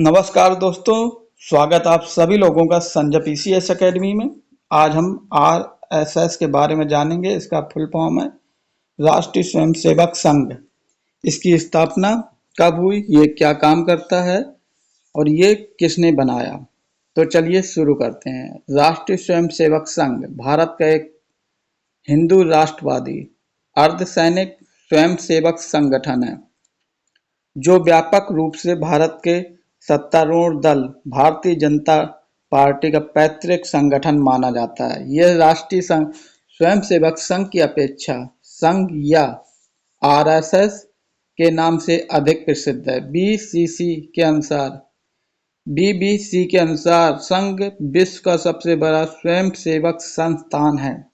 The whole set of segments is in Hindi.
नमस्कार दोस्तों, स्वागत आप सभी लोगों का संजय पीसीएस एकेडमी में। आज हम आरएसएस के बारे में जानेंगे। इसका फुल फॉर्म है राष्ट्रीय स्वयंसेवक संघ। इसकी स्थापना कब हुई, ये क्या काम करता है और ये किसने बनाया। तो चलिए शुरू करते हैं। राष्ट्रीय स्वयंसेवक संघ भारत का एक हिंदू राष्ट्रवादी अर्धसैनिक स्वयंसेवक संगठन है जो व्यापक रूप से भारत के सत्तारूढ़ दल भारतीय जनता पार्टी का पैतृक संगठन माना जाता है। यह राष्ट्रीय स्वयंसेवक संघ की अपेक्षा संघ या आरएसएस के नाम से अधिक प्रसिद्ध है। बीबीसी के अनुसार संघ विश्व का सबसे बड़ा स्वयंसेवक संस्थान है।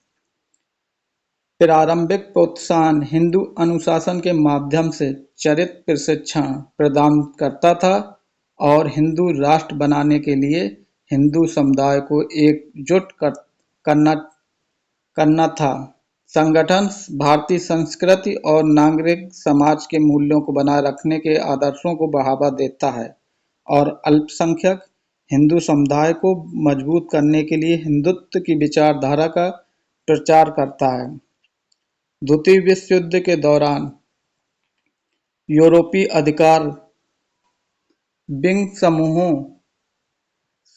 प्रारंभिक प्रोत्साहन हिंदू अनुशासन के माध्यम से चरित्र प्रशिक्षण प्रदान करता था और हिंदू राष्ट्र बनाने के लिए हिंदू समुदाय को एकजुट करना था। संगठन भारतीय संस्कृति और नागरिक समाज के मूल्यों को बनाए रखने के आदर्शों को बढ़ावा देता है और अल्पसंख्यक हिंदू समुदाय को मजबूत करने के लिए हिंदुत्व की विचारधारा का प्रचार करता है। द्वितीय विश्व युद्ध के दौरान यूरोपीय अधिकार विंग समूहों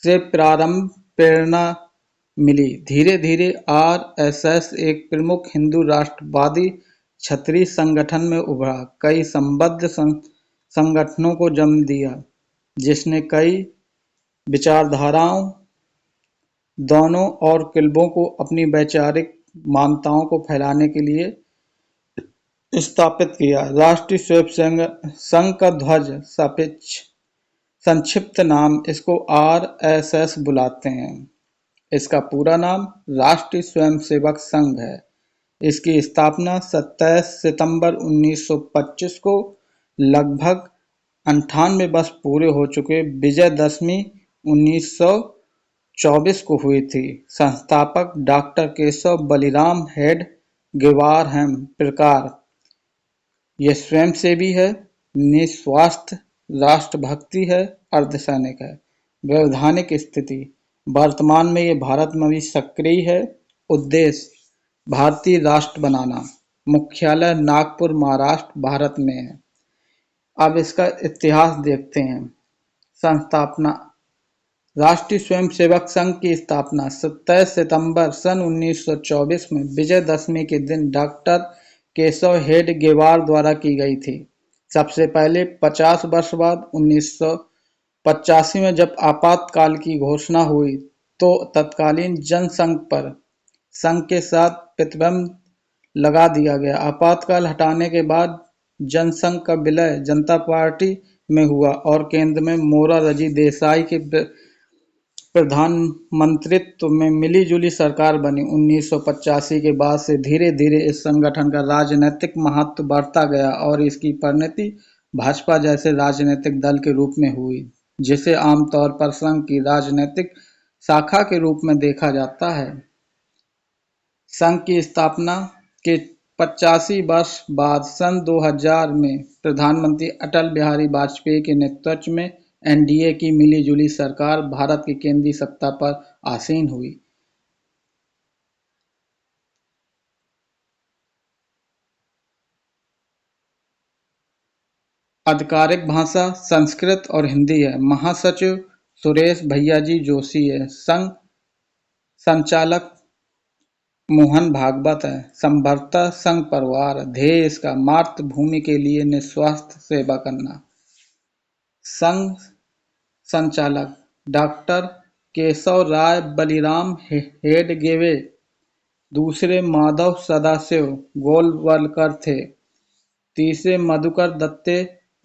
से प्रारंभ प्रेरणा मिली। धीरे धीरे आरएसएस एक प्रमुख हिंदू राष्ट्रवादी क्षत्रिय संगठन में उभरा। कई संबद्ध संगठनों को जन्म दिया जिसने कई विचारधाराओं दोनों और क्लबों को अपनी वैचारिक मान्यताओं को फैलाने के लिए स्थापित किया। राष्ट्रीय स्वयंसेवक संघ का ध्वज संक्षिप्त नाम इसको आरएसएस बुलाते हैं। इसका पूरा नाम राष्ट्रीय स्वयंसेवक संघ है। इसकी स्थापना 27 सितंबर 1925 को लगभग 98 वर्ष पूरे हो चुके विजयदशमी 1924 को हुई थी। संस्थापक डॉक्टर केशव बलिराम हेडगेवार हैं। प्रकार यह स्वयंसेवी है, निस्वार्थ राष्ट्रभक्ति है, अर्धसैनिक है। वैधानिक स्थिति वर्तमान में ये भारत में भी सक्रिय है। उद्देश्य भारतीय राष्ट्र बनाना। मुख्यालय नागपुर महाराष्ट्र भारत में है। अब इसका इतिहास देखते हैं। संस्थापना राष्ट्रीय स्वयंसेवक संघ की स्थापना 27 सितंबर सन 1924 में विजयदशमी के दिन डॉक्टर केशव हेडगेवार द्वारा की गई थी। सबसे पहले 50 वर्ष बाद 1985 में जब आपातकाल की घोषणा हुई तो तत्कालीन जनसंघ पर संघ के साथ प्रतिबंध लगा दिया गया। आपातकाल हटाने के बाद जनसंघ का विलय जनता पार्टी में हुआ और केंद्र में मोरारजी देसाई के प्रधानमंत्रित्व में मिली-जुली सरकार बनी। 1985 के बाद से धीरे धीरे इस संगठन का राजनीतिक महत्व बढ़ता गया और इसकी परिणति भाजपा जैसे राजनीतिक दल के रूप में हुई, जिसे आमतौर पर संघ की राजनीतिक शाखा के रूप में देखा जाता है। संघ की स्थापना के 85 वर्ष बाद सन 2000 में प्रधानमंत्री अटल बिहारी वाजपेयी के नेतृत्व में एनडीए की मिली-जुली सरकार भारत की केंद्रीय सत्ता पर आसीन हुई। आधिकारिक भाषा संस्कृत और हिंदी है। महासचिव सुरेश भैयाजी जोशी है। संघ संचालक मोहन भागवत है। संभवतः संघ परिवार। ध्येय इसका मातृभूमि के लिए निस्वार्थ सेवा करना। संघ संचालक डॉक्टर केशव राय बलिराम हेडगेवे। दूसरे माधव सदाशिव गोलवलकर थे। तीसरे मधुकर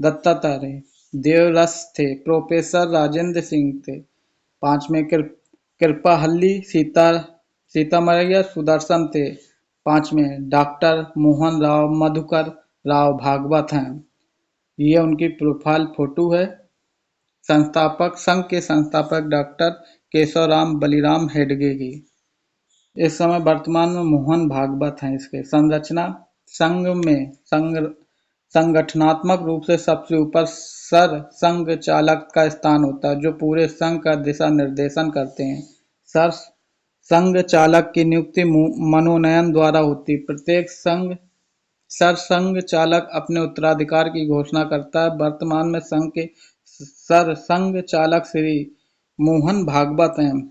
दत्तात्रेय देवरस थे। प्रोफेसर राजेंद्र सिंह थे। पांचवें कृपाहल्ली सीतामरैया सुदर्शन थे। पांचवें डॉक्टर मोहन राव मधुकर राव भागवत हैं। ये उनकी प्रोफाइल फोटो है। संघ के संस्थापक डॉक्टर केशवराम बलिराम हेडगे की। इस समय वर्तमान में मोहन भागवत हैं। इसके संरचना संघ संगठनात्मक रूप से सबसे ऊपर सर संघ चालक का स्थान होता है, जो पूरे संघ का दिशा निर्देशन करते हैं। सर संघ चालक की नियुक्ति मनोनयन द्वारा होती है। प्रत्येक सरसंघ चालक अपने उत्तराधिकार की घोषणा करता है। वर्तमान में संघ के सरसंघ चालक श्री मोहन भागवत हैं।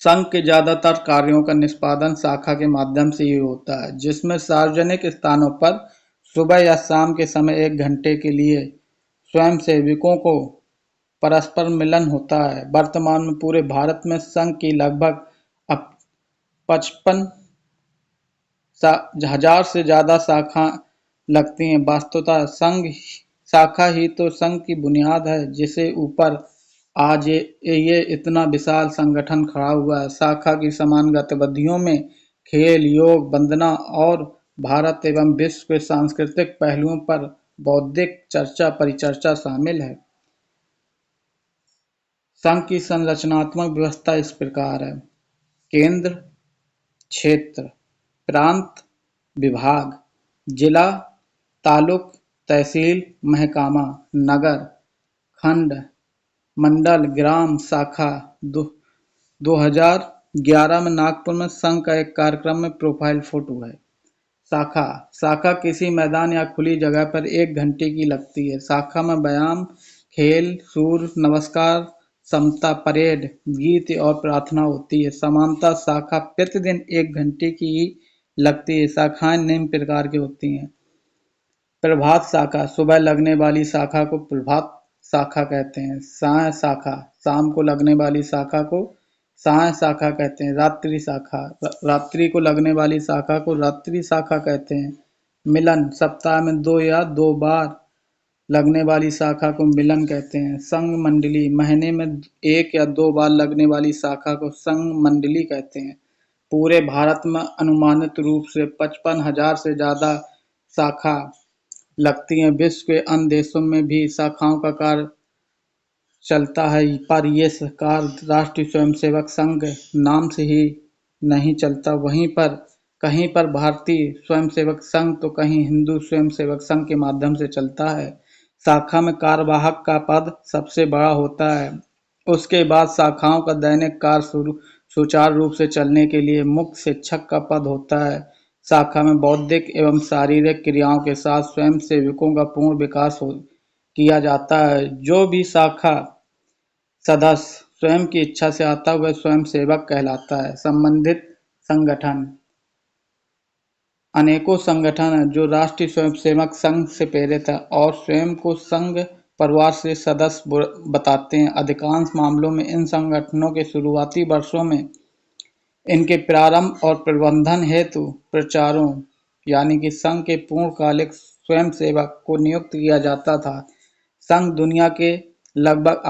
संघ के ज्यादातर कार्यों का निष्पादन शाखा के माध्यम से ही होता है, जिसमें सार्वजनिक स्थानों पर सुबह या शाम के समय 1 घंटे के लिए स्वयंसेवकों को परस्पर मिलन होता है। वर्तमान में पूरे भारत में संघ की लगभग 55,000 से ज्यादा शाखा लगती हैं। वस्तुतः संघ शाखा ही तो संघ की बुनियाद है, जिसे ऊपर आज ये इतना विशाल संगठन खड़ा हुआ है। शाखा की समान गतिविधियों में खेल, योग, वंदना और भारत एवं विश्व के सांस्कृतिक पहलुओं पर बौद्धिक चर्चा परिचर्चा शामिल है। संघ की संरचनात्मक व्यवस्था इस प्रकार है: केंद्र, क्षेत्र, प्रांत, विभाग, जिला, तालुक, तहसील, महकामा, नगर, खंड, मंडल, ग्राम, शाखा। 2011 में नागपुर में संघ का एक कार्यक्रम में प्रोफाइल फोटो है। शाखा शाखा किसी मैदान या खुली जगह पर 1 घंटे की लगती है। शाखा में व्यायाम, खेल, सूर्य नमस्कार, समता परेड, गीत और प्रार्थना होती है। समानता शाखा प्रतिदिन 1 घंटे की ही लगती है। शाखाएं निम्न प्रकार की होती हैं: प्रभात शाखा, सुबह लगने वाली शाखा को प्रभात शाखा कहते हैं। साय शाखा, शाम को लगने वाली शाखा को साय शाखा कहते हैं। रात्रि शाखा, रात्रि को लगने वाली शाखा को रात्रि शाखा कहते हैं। मिलन, सप्ताह में 2 या 2 बार लगने वाली शाखा को मिलन कहते हैं। संघ मंडली, महीने में 1 या 2 बार लगने वाली शाखा को संघ मंडली कहते हैं। पूरे भारत में अनुमानित रूप से 55,000 से ज्यादा शाखा लगती हैं। विश्व के अन्य देशों में भी शाखाओं का कार्य चलता है, पर ये कार्य राष्ट्रीय स्वयंसेवक संघ नाम से ही नहीं चलता। वहीं पर कहीं पर भारतीय स्वयंसेवक संघ तो कहीं हिंदू स्वयंसेवक संघ के माध्यम से चलता है। शाखा में कार्यवाहक का पद सबसे बड़ा होता है। उसके बाद शाखाओं का दैनिक कार्य सुचारू रूप से चलने के लिए मुख्य शिक्षक का पद होता है। शाखा में बौद्धिक एवं शारीरिक क्रियाओं के साथ स्वयंसेवकों का पूर्ण विकास किया जाता है। जो भी शाखा सदस्य स्वयं की इच्छा से आता है वह स्वयंसेवक कहलाता है। संबंधित संगठन, अनेकों संगठन हैं जो राष्ट्रीय स्वयंसेवक संघ से प्रेरित है और स्वयं को संघ परिवार से सदस्य बताते हैं। अधिकांश मामलों में इन संगठनों के शुरुआती वर्षों में इनके प्रारंभ और प्रबंधन हेतु प्रचारों यानी कि संघ के पूर्णकालिक स्वयंसेवक को नियुक्त किया जाता था। संघ दुनिया के लगभग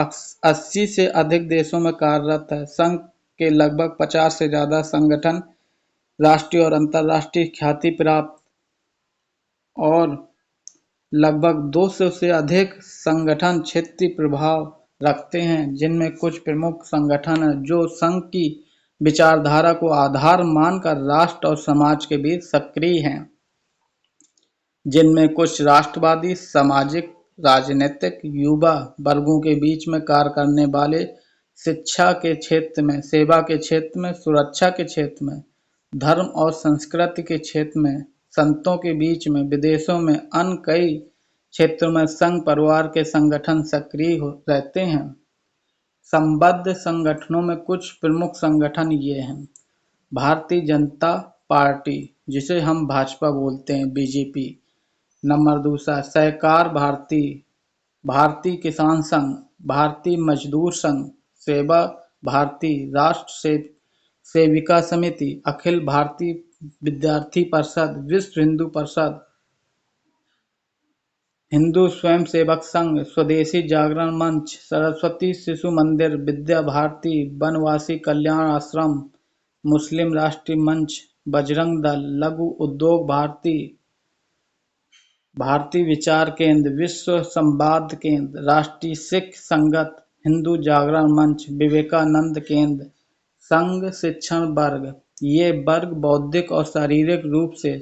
80 से अधिक देशों में कार्यरत है। संघ के लगभग 50 से ज्यादा संगठन राष्ट्रीय और अंतर्राष्ट्रीय ख्याति प्राप्त और लगभग 200 से अधिक संगठन क्षेत्रीय प्रभाव रखते हैं, जिनमें कुछ प्रमुख संगठन हैं जो संघ की विचारधारा को आधार मानकर राष्ट्र और समाज के बीच सक्रिय हैं, जिनमें कुछ राष्ट्रवादी, सामाजिक, राजनीतिक, युवा वर्गों के बीच में कार्य करने वाले, शिक्षा के क्षेत्र में, सेवा के क्षेत्र में, सुरक्षा के क्षेत्र में, धर्म और संस्कृति के क्षेत्र में, संतों के बीच में, विदेशों में, अन्य कई क्षेत्रों में संघ परिवार के संगठन सक्रिय रहते हैं। संबद्ध संगठनों में कुछ प्रमुख संगठन ये हैं: भारतीय जनता पार्टी, जिसे हम भाजपा बोलते हैं, बीजेपी। नंबर दूसरा सहकार भारती, भारतीय किसान संघ, भारतीय मजदूर संघ, सेवा भारती, राष्ट्र सेविका समिति, अखिल भारतीय विद्यार्थी परिषद, विश्व हिंदू परिषद, हिंदू स्वयंसेवक संघ, स्वदेशी जागरण मंच, सरस्वती शिशु मंदिर, विद्या भारती, वनवासी कल्याण आश्रम, मुस्लिम राष्ट्रीय मंच, बजरंग दल, लघु उद्योग भारती, भारतीय विचार केंद्र, विश्व संवाद केंद्र, राष्ट्रीय सिख संगत, हिंदू जागरण मंच, विवेकानंद केंद्र। संघ शिक्षण वर्ग, ये वर्ग बौद्धिक और शारीरिक रूप से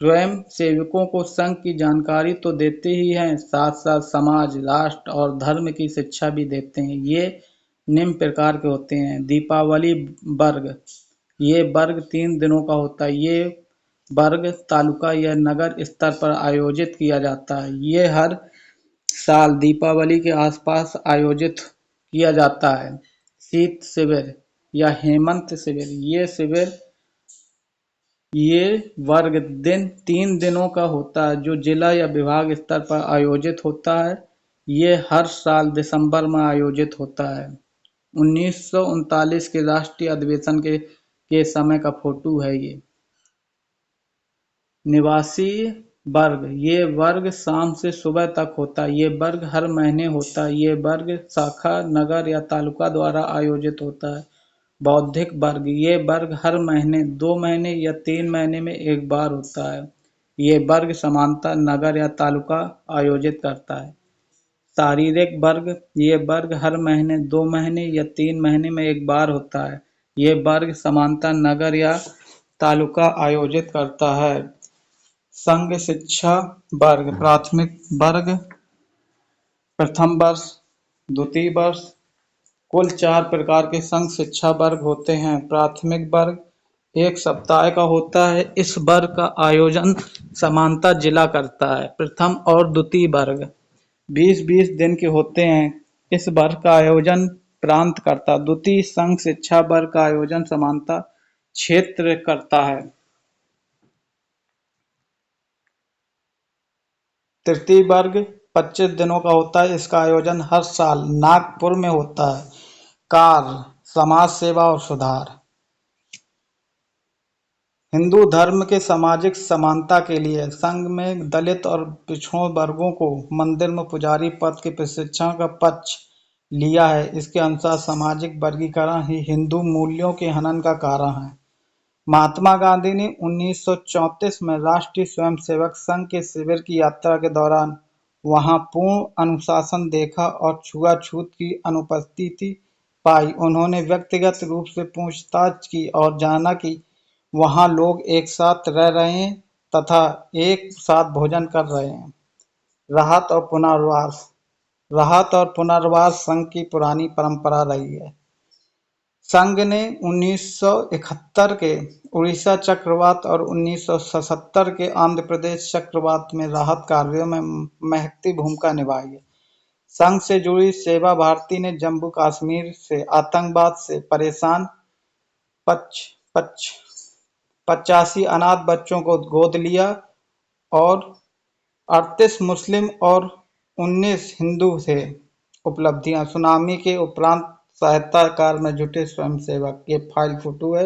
स्वयं सेवकों को संघ की जानकारी तो देते ही हैं, साथ साथ समाज, राष्ट्र और धर्म की शिक्षा भी देते हैं। ये निम्न प्रकार के होते हैं। दीपावली वर्ग, ये वर्ग 3 दिनों का होता है। ये वर्ग तालुका या नगर स्तर पर आयोजित किया जाता है। ये हर साल दीपावली के आसपास आयोजित किया जाता है। शीत शिविर या हेमंत शिविर, ये वर्ग 3 दिनों का होता है जो जिला या विभाग स्तर पर आयोजित होता है। ये हर साल दिसंबर में आयोजित होता है। 1939 के राष्ट्रीय अधिवेशन के समय का फोटो है ये। निवासी वर्ग, ये वर्ग शाम से सुबह तक होता है। ये वर्ग हर महीने होता है। ये वर्ग शाखा, नगर या तालुका द्वारा आयोजित होता है। बौद्धिक वर्ग, ये वर्ग हर महीने, 2 महीने या 3 महीने में एक बार होता है। ये वर्ग समानता नगर या तालुका आयोजित करता है। शारीरिक वर्ग, ये वर्ग हर महीने, 2 महीने या 3 महीने में एक बार होता है। ये वर्ग समानता नगर या तालुका आयोजित करता है। संघ शिक्षा वर्ग, प्राथमिक वर्ग, प्रथम वर्ष, द्वितीय वर्ष, कुल 4 प्रकार के संघ शिक्षा वर्ग होते हैं। प्राथमिक वर्ग 1 सप्ताह का होता है। इस वर्ग का आयोजन समानता जिला करता है। प्रथम और द्वितीय वर्ग 20-20 दिन के होते हैं। इस वर्ग का आयोजन प्रांत करता। द्वितीय संघ शिक्षा वर्ग का आयोजन समानता क्षेत्र करता है। तृतीय वर्ग 25 दिनों का होता है। इसका आयोजन हर साल नागपुर में होता है। कार्य, समाज सेवा और सुधार। हिंदू धर्म के सामाजिक समानता के लिए संघ में दलित और पिछड़ों वर्गों को मंदिर में पुजारी पद के प्रशिक्षण का पक्ष लिया है। इसके अनुसार सामाजिक वर्गीकरण ही हिंदू मूल्यों के हनन का कारण है। महात्मा गांधी ने 1934 में राष्ट्रीय स्वयंसेवक संघ के शिविर की यात्रा के दौरान वहां पूर्ण अनुशासन देखा और छुआछूत की अनुपस्थिति पाई। उन्होंने व्यक्तिगत रूप से पूछताछ की और जाना कि वहां लोग एक साथ रह रहे हैं तथा एक साथ भोजन कर रहे हैं। राहत और पुनर्वास, राहत और पुनर्वास संघ की पुरानी परंपरा रही है। संघ ने 1971 के उड़ीसा चक्रवात और 1977 के आंध्र प्रदेश चक्रवात में राहत कार्यों में महत्वपूर्ण भूमिका निभाई है। संघ से जुड़ी सेवा भारती ने जम्मू कश्मीर से आतंकवाद से परेशान 85 अनाथ बच्चों को गोद लिया और 38 मुस्लिम और 19 हिंदू थे। उपलब्धियां, सुनामी के उपरांत सहायता कार्य में जुटे स्वयंसेवक, ये फाइल फोटो है।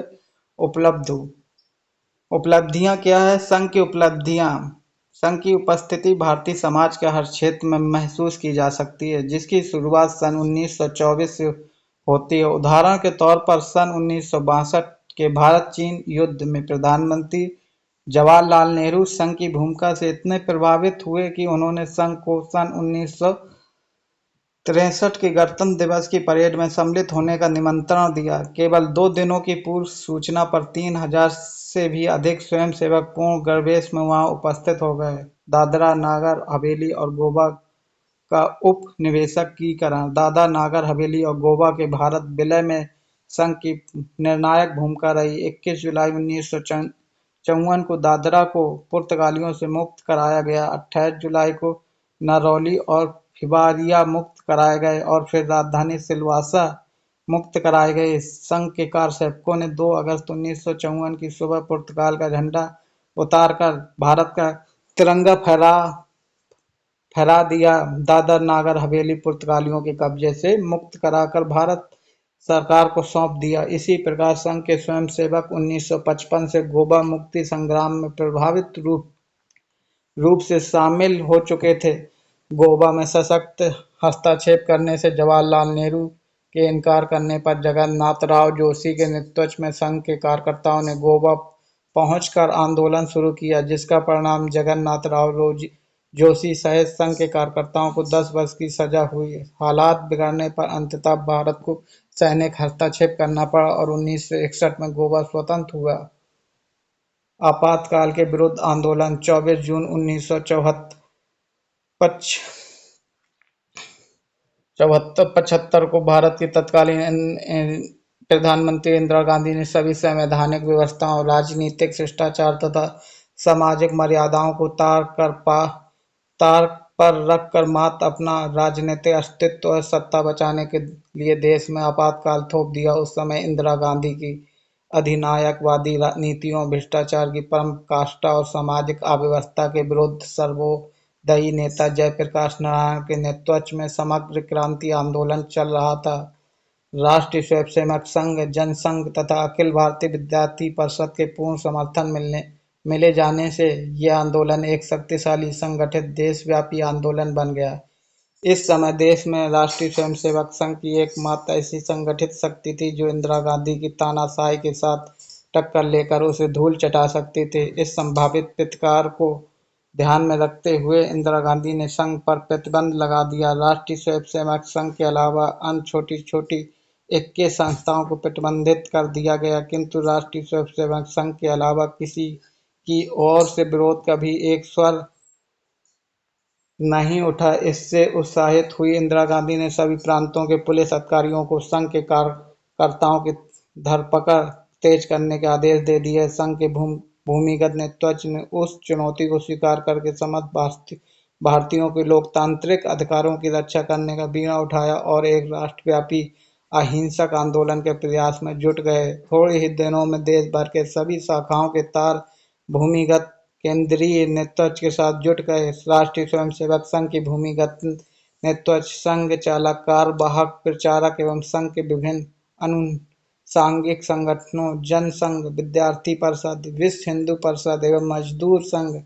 उपलब्धियां क्या है? संघ की उपलब्धियां, संघ की उपस्थिति भारतीय समाज के हर क्षेत्र में महसूस की जा सकती है, जिसकी शुरुआत सन 1924 से होती है। उदाहरण के तौर पर सन 1962 के भारत चीन युद्ध में प्रधानमंत्री जवाहरलाल नेहरू संघ की भूमिका से इतने प्रभावित हुए कि उन्होंने संघ को सन 1963 के गणतंत्र दिवस की परेड में सम्मिलित होने का निमंत्रण दिया। केवल 2 दिनों की पूर्व सूचना पर 3,000 से भी अधिक स्वयंसेवक पूर्ण गणवेश में वहां उपस्थित हो गए। दादरा नागर हवेली और गोवा का उपनिवेशीकरण, दादरा नागर हवेली और गोवा के भारत विलय में संघ की निर्णायक भूमिका रही। 21 जुलाई 1954 को दादरा को पुर्तगालियों से मुक्त कराया गया। 28 जुलाई को नरौली और फिबारिया मुक्त कराए गए और फिर राजधानी सिलवासा मुक्त कराए गए। संघ के कारसेवकों ने 2 अगस्त 1954 की सुबह पुर्तगाल का झंडा उतारकर भारत का तिरंगा फहरा दिया। दादरा नागर हवेली पुर्तगालियों के कब्जे से मुक्त कराकर भारत सरकार को सौंप दिया। इसी प्रकार संघ के स्वयंसेवक 1955 से गोवा मुक्ति संग्राम में प्रभावित रूप से शामिल हो चुके थे। गोवा में सशक्त हस्तक्षेप करने से जवाहरलाल नेहरू के इनकार करने पर जगन्नाथराव जोशी के नेतृत्व में संघ के कार्यकर्ताओं ने गोवा पहुंचकर आंदोलन शुरू किया, जिसका परिणाम जगन्नाथराव जोशी सहित संघ के कार्यकर्ताओं को 10 वर्ष की सजा हुई। हालात बिगड़ने पर अंततः भारत को सैनिक हस्तक्षेप करना पड़ा और 1961 में गोवा स्वतंत्र हुआ। आपातकाल के विरुद्ध आंदोलन 24 जून 1975 को भारत की तत्कालीन प्रधानमंत्री इंदिरा गांधी ने सभी संवैधानिक व्यवस्थाओं, राजनीतिक शिष्टाचार तथा सामाजिक मर्यादाओं को तार पर रखकर मात्र अपना राजनीतिक अस्तित्व और सत्ता बचाने के लिए देश में आपातकाल थोप दिया। उस समय इंदिरा गांधी की अधिनायकवादी नीतियों, भ्रष्टाचार की पराकाष्ठा और सामाजिक अव्यवस्था के विरुद्ध सर्वोदयी नेता जयप्रकाश नारायण के नेतृत्व में समग्र क्रांति आंदोलन चल रहा था। राष्ट्रीय स्वयंसेवक संघ, जनसंघ तथा अखिल भारतीय विद्यार्थी परिषद के पूर्ण समर्थन मिले जाने से यह आंदोलन एक शक्तिशाली संगठित देशव्यापी आंदोलन बन गया। इस समय देश में राष्ट्रीय स्वयंसेवक संघ की एकमात्र ऐसी संगठित शक्ति थी जो इंदिरा गांधी की तानाशाही के साथ टक्कर लेकर उसे धूल चटा सकती थी। इस संभावित प्रतिकार को ध्यान में रखते हुए इंदिरा गांधी ने संघ पर प्रतिबंध लगा दिया। राष्ट्रीय स्वयंसेवक संघ के अलावा अन्य छोटी-छोटी 21 संस्थाओं को प्रतिबंधित कर दिया गया, किंतु राष्ट्रीय स्वयंसेवक संघ के अलावा किसी की ओर से विरोध का भी एक स्वर नहीं उठा। इससे उत्साहित हुई इंदिरा गांधी ने सभी प्रांतों के पुलिस अधिकारियों को संघ के कार्यकर्ताओं की धरपकड़ तेज करने के आदेश दे दिए। संघ के भूमिगत नेतृत्व ने उस चुनौती को स्वीकार करके समस्त भारतीयों के लोकतांत्रिक अधिकारों की रक्षा करने का बीड़ा उठाया और एक राष्ट्रव्यापी अहिंसक आंदोलन के प्रयास में जुट गए। थोड़े ही दिनों में देश भर के सभी शाखाओं के तार भूमिगत केंद्रीय नेतृत्व के साथ जुट गए। राष्ट्रीय स्वयंसेवक संघ की भूमिगत नेतृत्व संघ चालक, कार्यवाहक, प्रचारक एवं संघ के विभिन्न अनुषांगिक संगठनों, जनसंघ, विद्यार्थी परिषद, विश्व हिंदू परिषद एवं मजदूर संघ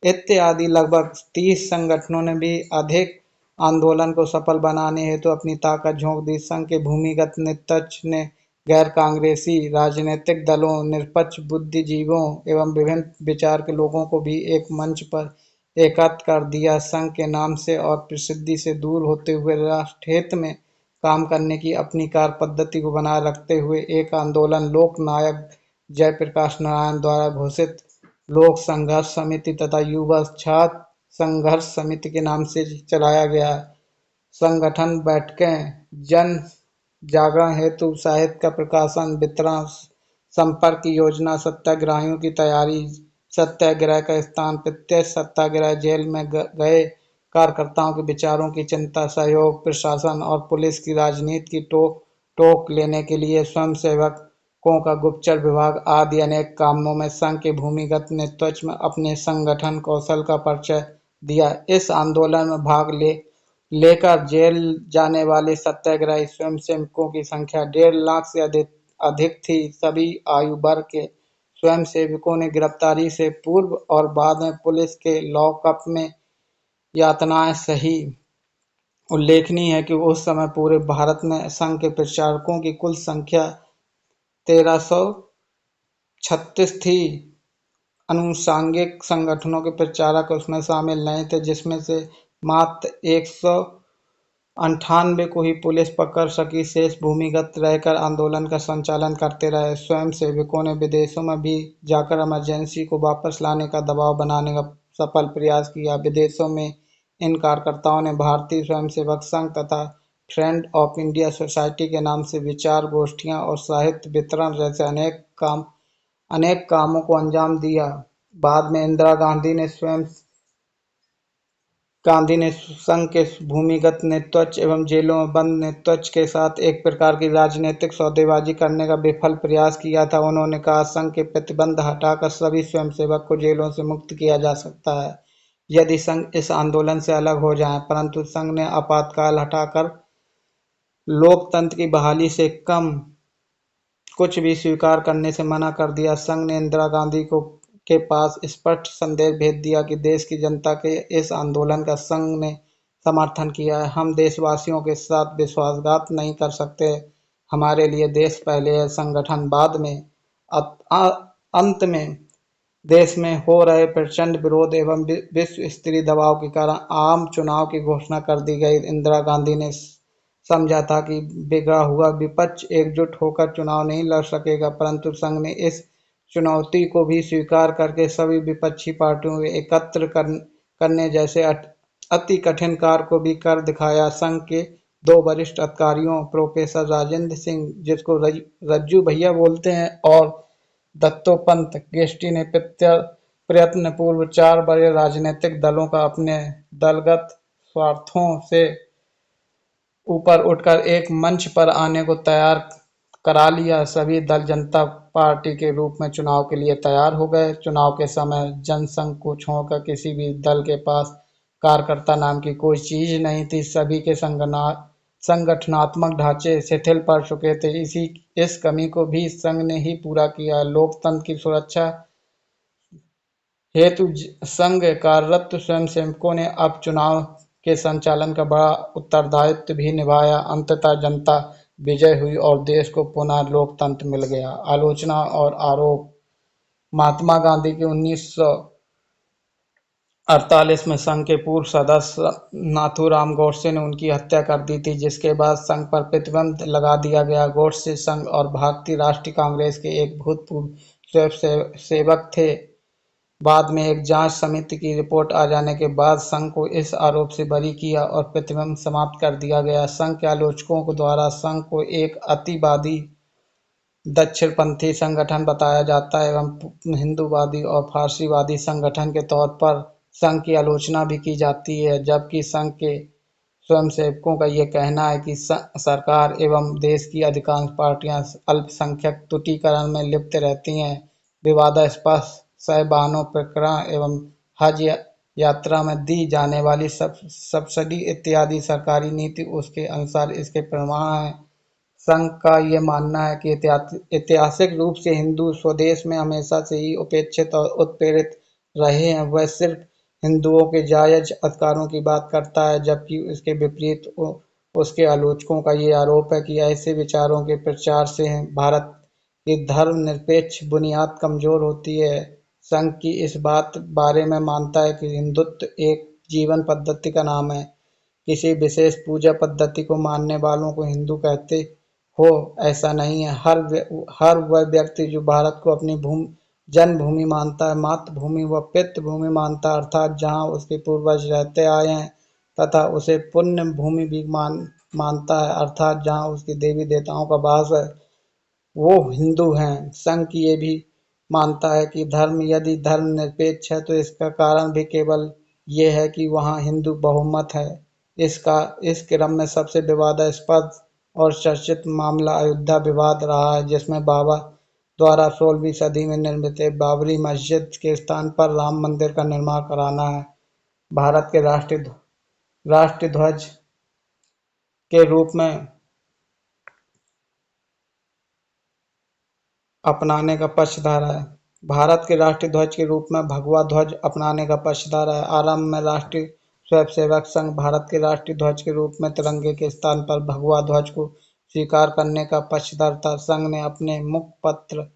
इत्यादि लगभग 30 संगठनों ने भी अधिक आंदोलन को सफल बनाने हेतु अपनी ताकत झोंक दी। संघ के भूमिगत नेतृत्व ने गैर कांग्रेसी राजनीतिक दलों, निरपेक्ष बुद्धिजीवियों एवं विभिन्न विचार के लोगों को भी एक मंच पर एकत्र कर दिया। संघ के नाम से और प्रसिद्धि से दूर होते हुए राष्ट्रहित में काम करने की अपनी कार्य पद्धति को बनाए रखते हुए एक आंदोलन लोक नायक जयप्रकाश नारायण द्वारा घोषित लोक संघर्ष समिति तथा युवा छात्र संघर्ष समिति के नाम से चलाया गया। संगठन बैठकें, जन जागरण हेतु साहित्य का प्रकाशन, वितरण, संपर्क की योजना, सत्याग्रहियों की तैयारी, सत्याग्रह का स्थान, प्रत्यक्ष सत्याग्रह, जेल में गए कार्यकर्ताओं के विचारों की चिंता, सहयोग, प्रशासन और पुलिस की राजनीति की टोक लेने के लिए स्वयंसेवकों का गुप्तचर विभाग आदि अनेक कामों में संघ के भूमिगत नेतृत्व में अपने संगठन कौशल का परिचय दिया। इस आंदोलन में भाग लेकर जेल जाने वाले सत्याग्रही स्वयंसेवकों की संख्या 1.5 लाख से अधिक थी। सभी आयु वर्ग के स्वयंसेवकों ने गिरफ्तारी से पूर्व और बाद में पुलिस के लॉकअप में यातनाएं सही। उल्लेखनीय है कि उस समय पूरे भारत में संघ के प्रचारकों की कुल संख्या 1336 थी। अनुषांगिक संगठनों के प्रचारक उसमें शामिल नहीं थे, जिसमें से मात्र 198 को ही पुलिस पकड़ सकी। शेष भूमिगत रहकर आंदोलन का संचालन करते रहे। स्वयंसेवकों ने विदेशों में भी जाकर इमरजेंसी को वापस लाने का दबाव बनाने का सफल प्रयास किया। विदेशों में इन कार्यकर्ताओं ने भारतीय स्वयंसेवक संघ तथा फ्रेंड ऑफ इंडिया सोसाइटी के नाम से विचार गोष्ठियां और साहित्य वितरण जैसे अनेक कामों को अंजाम दिया। बाद में इंदिरा गांधी ने संघ के भूमिगत नेतृत्व एवं जेलों में बंद नेतृत्व के साथ एक प्रकार की राजनीतिक सौदेबाजी करने का विफल प्रयास किया था। उन्होंने कहा, संघ के प्रतिबंध हटाकर सभी स्वयंसेवक को जेलों से मुक्त किया जा सकता है यदि संघ इस आंदोलन से अलग हो जाए। परंतु संघ ने आपातकाल हटाकर लोकतंत्र की बहाली से कम कुछ भी स्वीकार करने से मना कर दिया। संघ ने इंदिरा गांधी के पास स्पष्ट संदेश भेज दिया कि देश की जनता के इस आंदोलन का संघ ने समर्थन किया है। हम देशवासियों के साथ विश्वासघात नहीं कर सकते। हमारे लिए देश पहले है, संगठन बाद में। अंत में देश में हो रहे प्रचंड विरोध एवं विश्व स्तरीय दबाव के कारण आम चुनाव की घोषणा कर दी गई। इंदिरा गांधी ने समझा था कि बिगड़ा हुआ विपक्ष एकजुट होकर चुनाव नहीं लड़ सकेगा, परंतु संघ ने इस चुनौती को भी स्वीकार करके सभी विपक्षी पार्टियों को एकत्र करने जैसे अति कठिन कार्य को भी कर दिखाया। संघ के दो वरिष्ठ अधिकारियों प्रोफेसर राजेंद्र सिंह, जिसको रज्जू भैया बोलते हैं, और दत्तोपंत गेस्टी ने प्रयत्नपूर्वक 4 बड़े राजनीतिक दलों का अपने दलगत स्वार्थों से ऊपर उठकर एक मंच पर आने को तैयार करा लिया। सभी दल जनता पार्टी के रूप में चुनाव के लिए तैयार हो गए। चुनाव के समय जनसंघ को छोड़कर किसी भी दल के पास कार्यकर्ता नाम की कोई चीज नहीं थी। सभी के संगठनात्मक ढांचे शिथिल पड़ चुके थे। इस कमी को भी संघ ने ही पूरा किया। लोकतंत्र की सुरक्षा हेतु संघ कार्यरत स्वयंसेवकों ने अब चुनाव के संचालन का बड़ा उत्तरदायित्व भी निभाया। अंततः जनता विजय हुई और देश को पुनः लोकतंत्र मिल गया। आलोचना और आरोप। महात्मा गांधी के 1948 में संघ के पूर्व सदस्य नाथूराम गोडसे ने उनकी हत्या कर दी थी, जिसके बाद संघ पर प्रतिबंध लगा दिया गया। गोडसे संघ और भारतीय राष्ट्रीय कांग्रेस के एक भूतपूर्व स्वयंसेवक थे। बाद में एक जांच समिति की रिपोर्ट आ जाने के बाद संघ को इस आरोप से बरी किया और प्रतिबंध समाप्त कर दिया गया। संघ के आलोचकों द्वारा संघ को एक अतिवादी दक्षिणपंथी संगठन बताया जाता है एवं हिंदूवादी और फारसीवादी संगठन के तौर पर संघ की आलोचना भी की जाती है। जबकि संघ के स्वयंसेवकों का ये कहना है कि सरकार एवं देश की अधिकांश पार्टियां अल्पसंख्यक तुष्टीकरण में लिप्त रहती हैं। विवादास्पद शव-वाहनों प्रकरण एवं हज यात्रा में दी जाने वाली सब्सिडी इत्यादि सरकारी नीति उसके अनुसार इसके प्रमाण हैं। संघ का ये मानना है कि ऐतिहासिक रूप से हिंदू स्वदेश में हमेशा से ही उपेक्षित और उत्पीड़ित रहे हैं। वह सिर्फ हिंदुओं के जायज अधिकारों की बात करता है, जबकि इसके विपरीत उसके आलोचकों का ये आरोप है कि ऐसे विचारों के प्रचार से भारत की धर्मनिरपेक्ष बुनियाद कमजोर होती है। संघ की इस बात बारे में मानता है कि हिंदुत्व एक जीवन पद्धति का नाम है। किसी विशेष पूजा पद्धति को मानने वालों को हिंदू कहते हो, ऐसा नहीं है। हर वह व्यक्ति जो भारत को अपनी जन्मभूमि मानता है, मातृभूमि व पितृभूमि मानता है, अर्थात जहाँ उसके पूर्वज रहते आए हैं, तथा उसे पुण्य भूमि भी मानता है, अर्थात जहाँ उसके देवी देवताओं का वास है, वो हिंदू हैं। संघ ये भी मानता है कि धर्म यदि धर्मनिरपेक्ष है तो इसका कारण भी केवल ये है कि वहाँ हिंदू बहुमत है। इस क्रम में सबसे विवादास्पद और चर्चित मामला अयोध्या विवाद रहा है, जिसमें बाबा द्वारा 16वीं सदी में निर्मित बाबरी मस्जिद के स्थान पर राम मंदिर का निर्माण कराना है। भारत के राष्ट्रीय ध्वज के रूप में अपनाने का पक्षधारा है। भारत के राष्ट्रीय ध्वज के रूप में भगवा ध्वज अपनाने का पक्षधारा है। आरंभ में राष्ट्रीय स्वयंसेवक संघ भारत के राष्ट्रीय ध्वज के रूप में तिरंगे के स्थान पर भगवा ध्वज को स्वीकार करने का पक्षधर था। संघ ने अपने मुखपत्र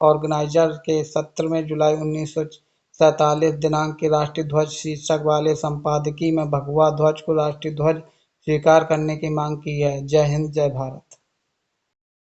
ऑर्गेनाइजर के 17 जुलाई 1947 दिनांक के राष्ट्रीय ध्वज शीर्षक वाले संपादकीय में भगवा ध्वज को राष्ट्रीय ध्वज स्वीकार करने की मांग की है। जय हिंद, जय भारत।